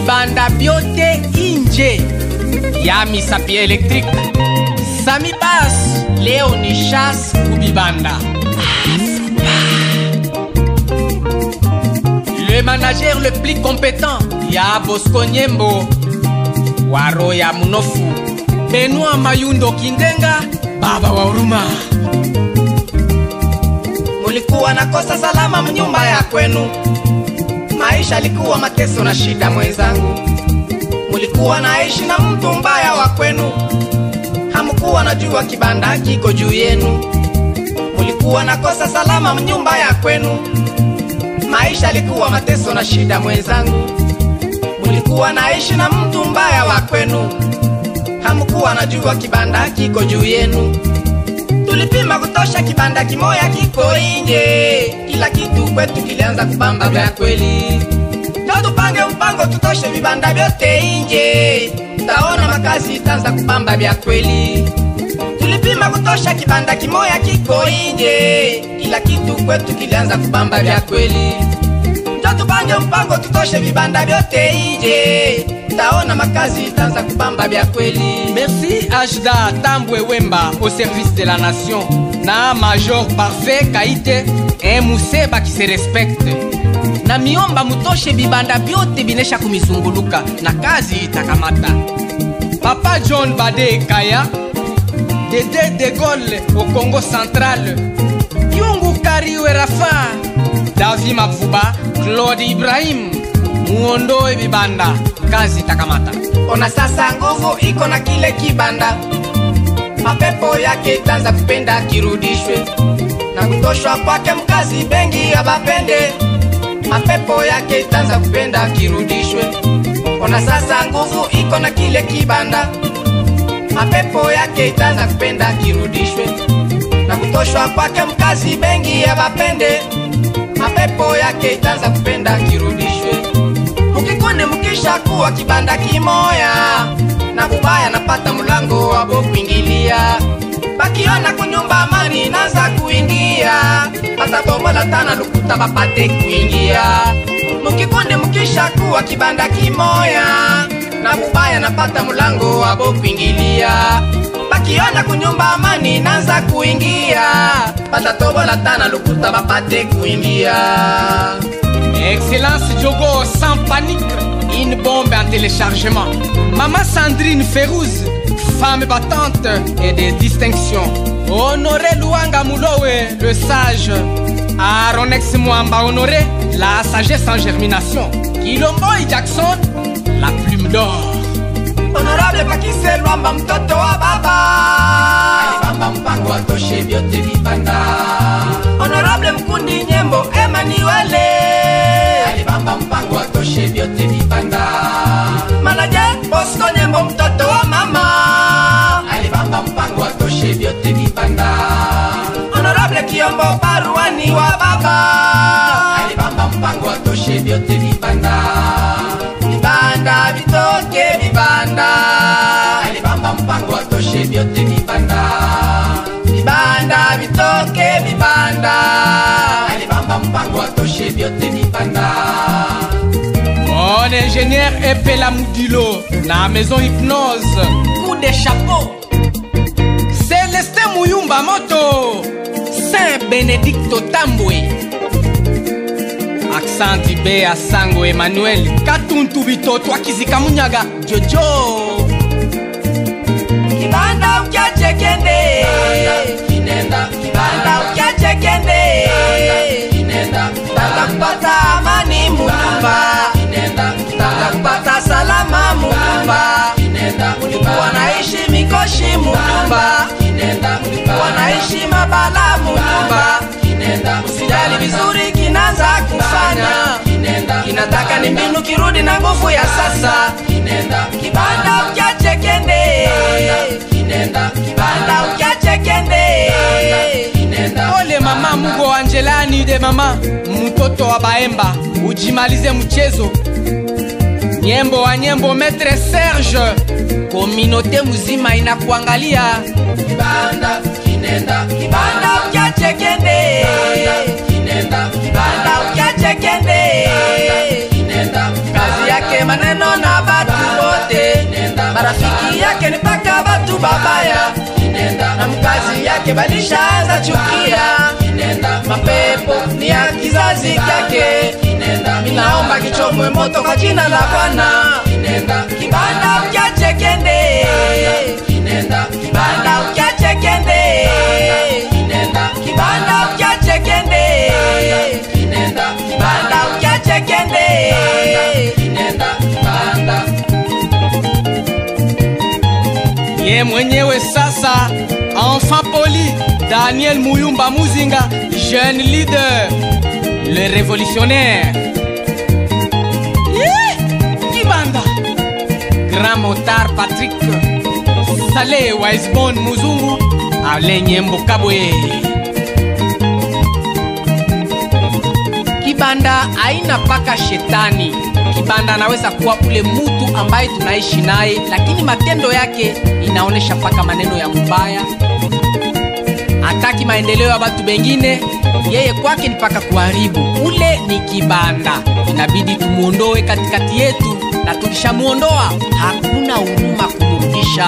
vibanda vyote inje ya Misapi Electric. Sami Bass leo ni chasse kubibanda. Le manager le plus compétent ya Bosco Nyembo, Waro ya Munofu, Benoit Mayundo Kindenga, baba wa huruma. Mulikuwa nakosa salama mnyumba ya kwenu, maisha likuwa mateso na shida mwenzangu. Mulikuwa naishi na mtu mbaya wa kwenu, hamkuwa najua kibanda kiko juu yenu. Mulikuwa nakosa salama mnyumba ya kwenu, maisha likuwa mateso na shida mwenzangu. Mulikuwa naishi na mtu mbaya wa kwenu, hamkuwa najua kibanda kiko juu yenu. Tulipima kutosha kibanda kimoya kiko inje, kila kitu kwetu kilianza kubamba vya kweli. Ndio tupange mpango tutoshe vibanda vyote inje, taona makazi itaanza kubamba vya kweli. Tulipima kutosha kibanda kimoya kiko inje, kila kitu kwetu kilianza kubamba vya kweli. Ndio tupange mpango tutoshe vibanda vyote inje, taona makazi itaanza kubamba vya kweli. Merci Ajda Tambwe Wemba au service de la nation, na Major Parfait Kaite, un museba qui se respecte. Na miomba mutoshe vibanda vyote binesha kumizunguluka na kazi itakamata. Papa John Bade Kaya, Dede de Gaulle au Congo central, Yungu Kariwe Rafa, Davi Mavuba, Claude Ibrahim, muondoe vibanda, kazi itakamata. Ona sasa nguvu iko na kile kibanda, mapepo yake itaanza kupenda kirudishwe, na kutoshwa kwake mkazi bengi abapende, mapepo yake itaanza kupenda kirudishwe. Ona sasa nguvu iko na kile kibanda, mapepo yake itaanza kupenda kirudishwe, na kutoshwa kwake mkazi bengi abapende, mapepo yake itaanza kupenda kirudishwe. Mukikone mukisha kuwa kibanda kimoya, na kubaya napata mulango wabo kuingilia. Bakiona kunyumba amani inaanza kuingia, hata bomola tana lukuta bapate kuingia. Mukikone mukisha kuwa kibanda kimoya, na kubaya napata mulango wabo kuingilia. Bakiona kunyumba amani inaanza kuingia, hata tobola tana lukuta bapate kuingia. Excellence Diogo sans panique, une bombe en téléchargement. Maman Sandrine Férouz, femme battante et de distinction. Honoré Luanga Moulowe, le sage. Aronex Mwamba Honoré, la sagesse en germination. Kilomboy Jackson, la plume d'or. Honorable Pakise Luamba mtoto wa baba, Alibamba mpango atoshe vyote vibanda. Honorable Mkundi Nyembo Emmanuele, Alibamba mpango atoshe vyote vibanda. Manager Bosco Nyembo mtoto wa mama, Alibamba mpango atoshe vyote vibanda. Honorable Kiombo Baruani wa baba, Alibamba mpango atoshe vyote vibanda. Vibanda vitoke vibanda, Alibamba mpango atoshe vyote vibanda. Vibanda vitoke vibanda, Alibamba mpango atoshe vyote vibanda. Mon ingénieur Epela Moudilo, na maison hypnose, coup de chapeau. Célestin Muyumba Moto, Saint Benedicto Tambwe, Accent Ibe Asango Emmanuel, Katuntu Bitoto Akizika Munyaga, Jojo. Kibanda ukiache kende, kinenda. Kibanda ukiache kende, kinenda. Takapata amani munyumba, kinenda. Takapata salama munyumba, kinenda. Ulikuwa naishi mikoshi munyumba, kinenda. Ulikuwa naishi mabala munyumba, kinenda. Usijali vizuri kinaanza kufanya, kinenda. Kinataka ni mbinu kirudi na nguvu ya sasa, kinenda. Kibanda ukiache kende, kinenda. Kibanda ukiache kende, kinenda. Ole mama Mugo Angelani de mama mtoto wa Baemba, ujimalize mchezo. Nyembo wa Nyembo Maître Serge, communauté muzima inakuangalia. Kibanda kinenda, kibanda ukiache kende, kinenda. Kibanda ukiache kende, kinenda. Kazi yake maneno na batu wote. Marafiki yake ni paka batu babaya, na mkazi yake balishaanza chukia. Mapepo ni ya kizazi kyake, minaomba kichomwe moto kwa jina la Bwana. Kibanda ukiache kende, kibanda ukiache kende, kibanda ukiache kende, kibanda ukiache kende. Ye mwenyewe sasa, enfant poli, Daniel Muyumba Muzinga, jeune leader, le révolutionnaire. Kibanda, grand motard Patrick, Saleh Waisbon Muzungu, Alenye Mbukabwe. Kibanda haina paka shetani. Kibanda anaweza kuwa ule mtu ambaye tunaishi naye, lakini matendo yake inaonesha paka maneno ya mbaya. Hataki maendeleo ya watu wengine, yeye kwake ni paka kuharibu. Ule ni Kibanda, inabidi tumuondoe katikati yetu, na tukishamuondoa hakuna huruma kumrudisha.